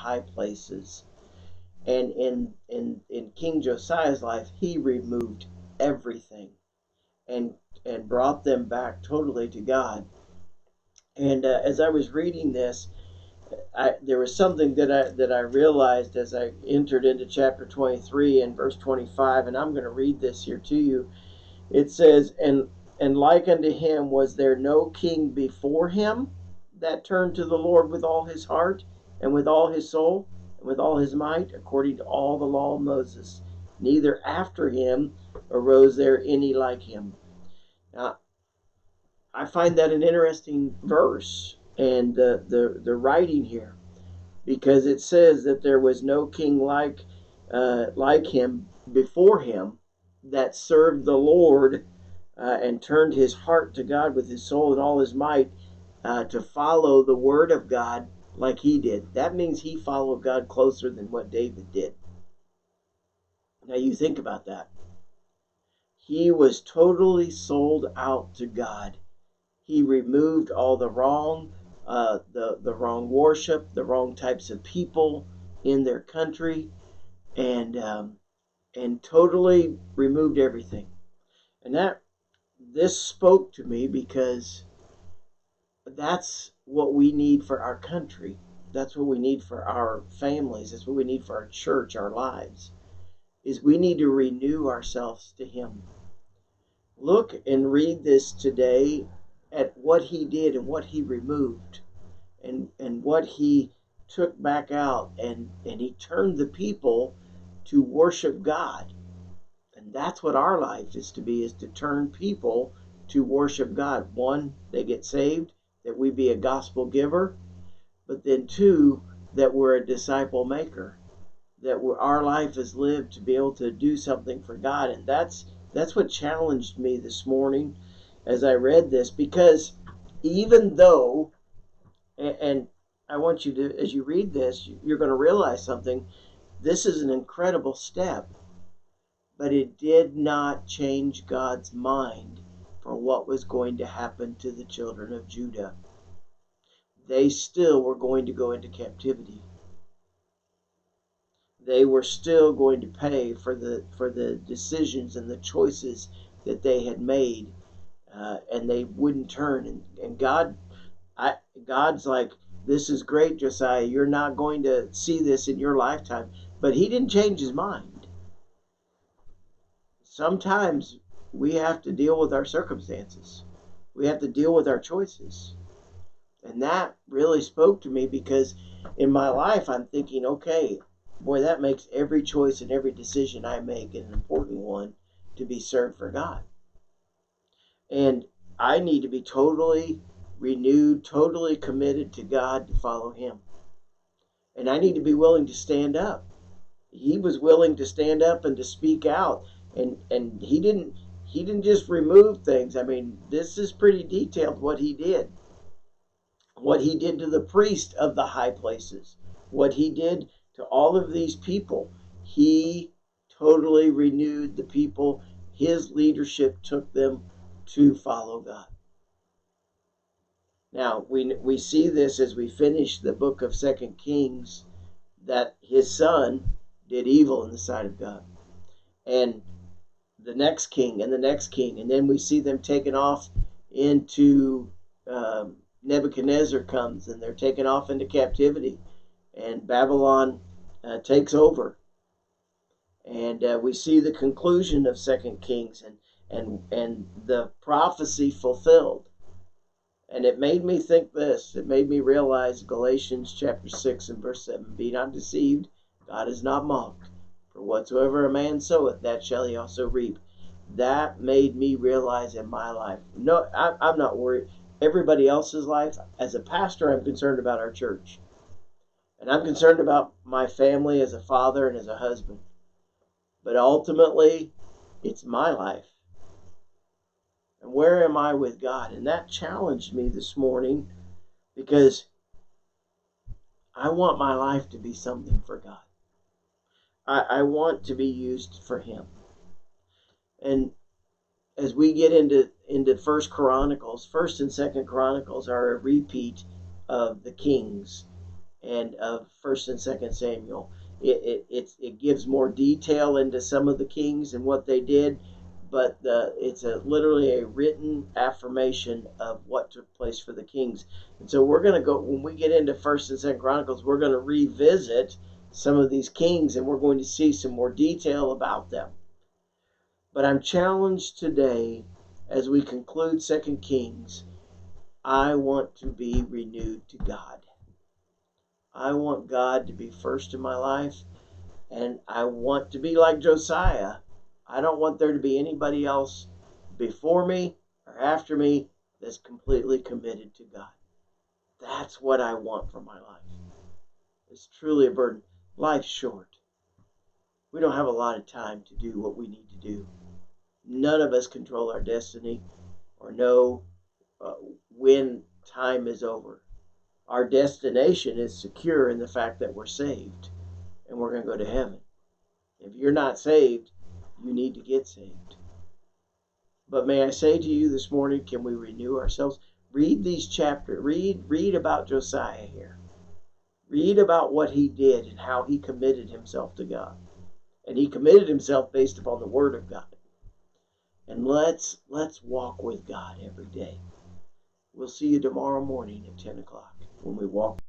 high places. And in King Josiah's life, he removed everything and brought them back totally to God. And as I was reading this, there was something that I realized as I entered into chapter 23 and verse 25, and I'm going to read this here to you. It says, and like unto him was there no king before him that turned to the Lord with all his heart and with all his soul and with all his might, according to all the law of Moses. Neither after him arose there any like him. Now, I find that an interesting verse and the writing here, because it says that there was no king like him before him that served the Lord and turned his heart to God with his soul and all his might to follow the word of God like he did. That means he followed God closer than what David did. Now you think about that. He was totally sold out to God. He removed all the wrong, the wrong worship, the wrong types of people in their country, and totally removed everything. And this spoke to me because that's what we need for our country. That's what we need for our families. That's what we need for our church, our lives. Is we need to renew ourselves to Him. Look and read this today at what He did and what He removed and what He took back out, and He turned the people to worship God. And that's what our life is to be, is to turn people to worship God. One, they get saved, that we be a gospel giver, but then two, that we're a disciple maker, that our life is lived to be able to do something for God. And that's what challenged me this morning as I read this, because even though, and I want you to, as you read this, you're going to realize something. This is an incredible step, but it did not change God's mind for what was going to happen to the children of Judah. They still were going to go into captivity. They were still going to pay for the decisions and the choices that they had made, and they wouldn't turn. And God's like, this is great, Josiah. You're not going to see this in your lifetime. But He didn't change His mind. Sometimes we have to deal with our circumstances. We have to deal with our choices. And that really spoke to me, because in my life I'm thinking, okay, boy, that makes every choice and every decision I make an important one to be served for God. And I need to be totally renewed, totally committed to God to follow Him. And I need to be willing to stand up. He was willing to stand up and to speak out. And he didn't just remove things. I mean, this is pretty detailed what he did. What he did to the priest of the high places. What he did to all of these people. He totally renewed the people. His leadership took them to follow God. Now, we see this as we finish the book of 2 Kings, that his son did evil in the sight of God. And the next king and the next king. And then we see them taken off into, Nebuchadnezzar comes, and they're taken off into captivity. And Babylon takes over. And we see the conclusion of 2 Kings and the prophecy fulfilled. And it made me think this. It made me realize Galatians chapter 6 and verse 7. Be not deceived, God is not mocked. For whatsoever a man soweth, that shall he also reap. That made me realize in my life. No, I'm not worried. Everybody else's life. As a pastor, I'm concerned about our church. And I'm concerned about my family as a father and as a husband. But ultimately, it's my life. And where am I with God? And that challenged me this morning, because I want my life to be something for God. I want to be used for Him. And as we get into First Chronicles, First and Second Chronicles are a repeat of the Kings. and of First and Second Samuel. It gives more detail into some of the kings and what they did, but it's literally a written affirmation of what took place for the kings. And so we're going to go, when we get into First and Second Chronicles, we're going to revisit some of these kings, and we're going to see some more detail about them. But I'm challenged today, as we conclude Second Kings, I want to be renewed to God. I want God to be first in my life, and I want to be like Josiah. I don't want there to be anybody else before me or after me that's completely committed to God. That's what I want for my life. It's truly a burden. Life's short. We don't have a lot of time to do what we need to do. None of us control our destiny or know when time is over. Our destination is secure in the fact that we're saved and we're going to go to heaven. If you're not saved, you need to get saved. But may I say to you this morning, can we renew ourselves? Read these chapters. Read about Josiah here. Read about what he did and how he committed himself to God. And he committed himself based upon the Word of God. And let's walk with God every day. We'll see you tomorrow morning at 10 o'clock when we walk.